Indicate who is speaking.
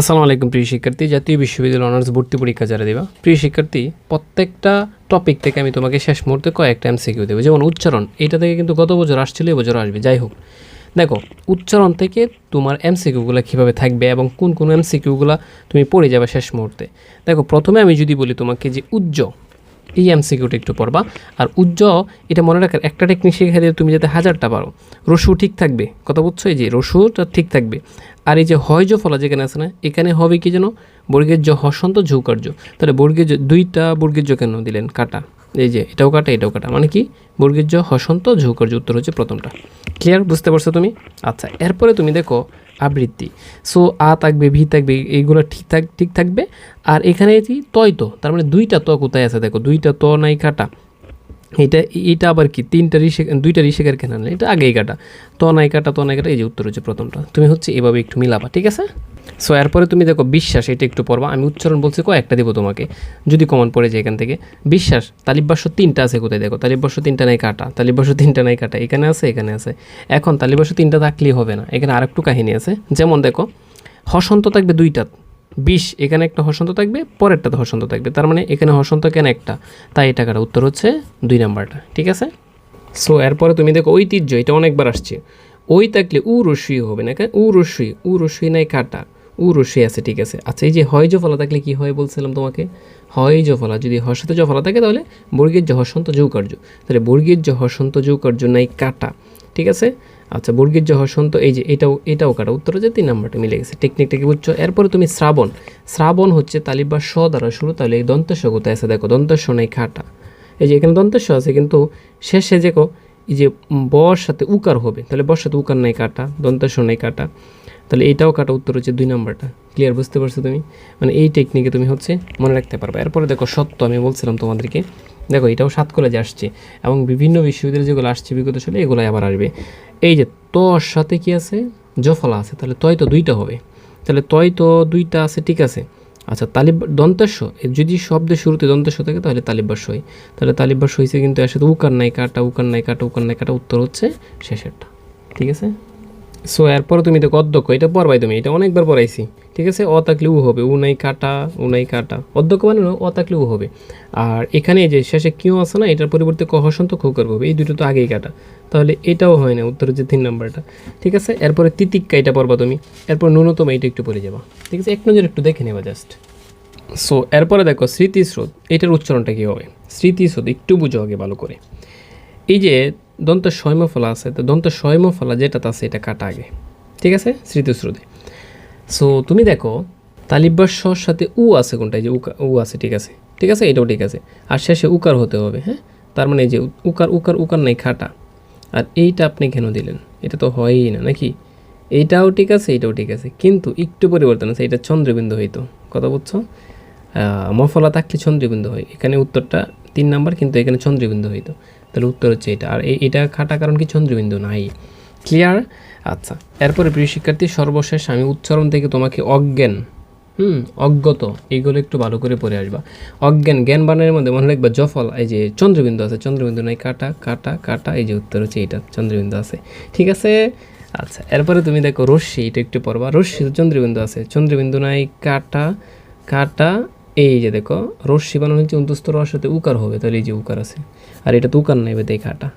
Speaker 1: আসসালামু আলাইকুম প্রিয় শিক্ষার্থী, জাতীয় বিশ্ববিদ্যালয় অনার্স ভর্তি পরীক্ষা যারা দেবা প্রিয় শিক্ষার্থী, প্রত্যেকটা টপিক থেকে আমি তোমাকে শেষ মুহূর্তে কয়েকটা এমসিকিউ দেবো। যেমন উচ্চারণ, এটা থেকে কিন্তু গত বছর আসছিল, এবছর আসবে। যাই হোক, দেখো উচ্চারণ থেকে তোমার এমসিকিউগুলো কীভাবে থাকবে এবং কোন কোন এমসিকিউগুলো তুমি পড়ে যাবে শেষ মুহূর্তে। দেখো, প্রথমে আমি যদি বলি তোমাকে যে এই এমসিকিউটা একটু পড়বা। আর এটা মনে রাখার একটা টেকনিক শিখে দিয়ে তুমি যাতে 1000টা পারো। রসু ঠিক থাকবে, কথা বুঝছো? এই যে রসুটা ঠিক থাকবে। আর এই যে হয় ফলা যেখানে আছে না, এখানে হবে কি যেন বর্গের জ হসন্ত ঝৌকার্য। তাহলে বর্গের দুইটা বর্গের জ কেন দিলেন? কাটা। এই যে এটাও কাটা, এটাও কাটা, মানে কি বর্গের জ হসন্ত ঝৌকার্য। উত্তর হচ্ছে প্রথমটা। ক্লিয়ার? বুঝতে পারছো তুমি? আচ্ছা, এরপরে তুমি দেখো আবৃত্তি। সো আ থাকবে, ভি থাকবে, এইগুলো ঠিক থাকবে। আর এখানে এটি তয় তো, তার মানে দুইটা ত কোথায় আছে দেখো, দুইটা ত নাই কাটা। এটা আবার কি দুইটা ঋষিকার কেন আনলে? এটা আগেই কাটা, ত নাই কাটা। এই যে উত্তর হচ্ছে প্রথমটা। তুমি হচ্ছে এভাবে একটু মিলাবা, ঠিক আছে? সো এরপরে তুমি দেখো বিশ্বাস, এটা একটু পড়বা। আমি উচ্চারণ বলছি কয়েকটা দেবো তোমাকে, যদি কমন পড়ে যায় এখান থেকে। বিশ্বাস তালিবাস্য 3টা আছে কোথায় দেখো, তালিবাস্য 3টা নাই কাটা, তালিবাস্য 3টা নাই কাটা, এখানে আছে, এখানে আছে। এখন তালিবাস্য 3টা থাকলেই হবে না, এখানে আরেকটু কাহিনী আছে। যেমন দেখো, হসন্ত থাকবে 2টা, 20, এখানে একটা হসন্ত থাকবে, পরেরটাতে হসন্ত থাকবে, তার মানে এখানে হসন্ত কেন একটা, তাই এটা কাটা। উত্তর হচ্ছে 2 নাম্বারটা, ঠিক আছে? সো এরপরে তুমি দেখো ঐতিহ্য, এটা অনেকবার আসছে। ওই থাকলে উ রস্যই হবে না, উ রস্যই নাই কাটা, উ রস্যই আছে, ঠিক আছে? আচ্ছা, এই যে হয় জফলা থাকলে কি হয় বলছিলাম তোমাকে? হয় জফলা, যদি হর্ষতে জফলা থাকে তাহলে বর্গের জ হসন্ত যৌকার্য, তাহলে বর্গের জ হসন্ত যৌকার্য নাই কাটা, ঠিক আছে? আচ্ছা, বর্গের যে হসন্ত, এই যে এটাও কাটা। উত্তর হচ্ছে 3 নাম্বারটা মিলে গেছে। টেকনিকটাকে বুঝছো? এরপরে তুমি শ্রাবণ হচ্ছে তালিবা স দ্বারা শুরু, তাহলে এই দন্তস্ব কোথায় আছে দেখো, দন্তস্ব নাই কাটা। এই যে এখানে দন্তস্ব আছে, কিন্তু শেষে দেখো এই যে বর সাথে উকার হবে, তাহলে বর সাথে উকার নাই কাটা, দন্তস্ব নাই কাটা, তাহলে এইটাও কাটা। উত্তর হচ্ছে 2 নাম্বারটা। ক্লিয়ার? বুঝতে পারছো তুমি? মানে এই টেকনিকে তুমি হচ্ছে মনে রাখতে পারবে। এরপরে দেখো সত্য, আমি বলছিলাম তোমাদেরকে, দেখো এটাও 7 কলেজে আসছে এবং বিভিন্ন বিশ্ববিদ্যালয়ে যেগুলো আসছে বিগত সালে, এগুলোই আবার আসবে। এই যে তর সাথে কি আছে, জফলা আছে, তাহলে তয় তো 2টা হবে, তাহলে তয় তো 2টা আছে, ঠিক আছে? আচ্ছা, দন্তস্ব, যদি শব্দের শুরুতে দন্তস্ব থাকে তাহলে তালিবাস্য হয়, তাহলে তালিবাস্য হয়েছে, কিন্তু এর সাথে উকার নাই কাটা, উকার নাই কাটা, উকার নাই কাটা। উত্তর হচ্ছে শেষেরটা, ঠিক আছে? সো এরপরে তুমি দেখো অধ্যক্ষ, এটা পড়বাই তুমি, এটা অনেকবার পড়াইছি, ঠিক আছে? অ থাকলে উ হবে, উ নাই কাটা, উ নাই কাটা। অধ্যক্ষ মানে অ থাকলে উ হবে। আর এখানে যে শেষে কিউ আছে না, এটার পরিবর্তে ক হসন্ত খোকার হবে, এই দুটো তো আগেই কাটা, তাহলে এটাও হয় না। উত্তর হচ্ছে 3 নাম্বারটা, ঠিক আছে? এরপরে তিতিক্কা, এটা পড়বা তুমি। এরপর ন্যূনতম, এটা একটু পড়ে যাবা, ঠিক আছে? এক নজর একটু দেখে নেবা জাস্ট। সো এরপরে দেখো স্মৃতিস্রোত, এটার উচ্চারণটা কী হবে? স্মৃতিস্রোত একটু বুঝো আগে ভালো করে। এই যে দন্ত শৈমফলা আছে, তো দন্ত শৈমফলা যেটাতে আছে এটা কাটা আগে, ঠিক আছে? স্মৃতিস্রোতে। সো তুমি দেখো তালিবাস্যর সাথে উ আছে কোনটা, এই যে উ আছে, ঠিক আছে? ঠিক আছে, এটাও ঠিক আছে। আর শেষে উকার হতে হবে, হ্যাঁ? তার মানে এই যে উকার নাই খাটা। আর এইটা আপনি কেন দিলেন? এটা তো হয়ই না, নাকি? এইটাও ঠিক আছে, এইটাও ঠিক আছে, কিন্তু একটু পরিবর্তন আছে, এটা চন্দ্রবিন্দু হইতো, কথা বুঝছো? মফলা থাকলে চন্দ্রবিন্দু হয়, এখানে উত্তরটা 3 নাম্বার, কিন্তু এখানে চন্দ্রবিন্দু হইতো, তাহলে উত্তর হচ্ছে এটা। আর এটা খাটা কারণ কি, চন্দ্রবিন্দু নাই। ক্লিয়ার? আচ্ছা, এরপরে প্রিয় শিক্ষার্থী, সর্বশেষ আমি উচ্চারণ থেকে তোমাকে অজ্ঞান, অজ্ঞত, এইগুলো একটু ভালো করে পড়ে আসবা। জ্ঞান বানানের মধ্যে মনে রাখবা জফল, এই যে চন্দ্রবিন্দু আছে, চন্দ্রবিন্দু নাই কাটা, কাটা কাটা, এই যে উত্তর হচ্ছে এইটা, চন্দ্রবিন্দু আছে, ঠিক আছে? আচ্ছা, এরপরে তুমি দেখো রশ্মি, এটা একটু পড়বা। রশ্মি চন্দ্রবিন্দু আছে, চন্দ্রবিন্দু নাই কাটা, কাটা। এই যে দেখো রশ্মি বানানো হচ্ছে অন্তস্থ রর সাথে উকার হবে, তাহলে এই যে উকার আছে, আর এটা তো উকার নাই, এই কাটা।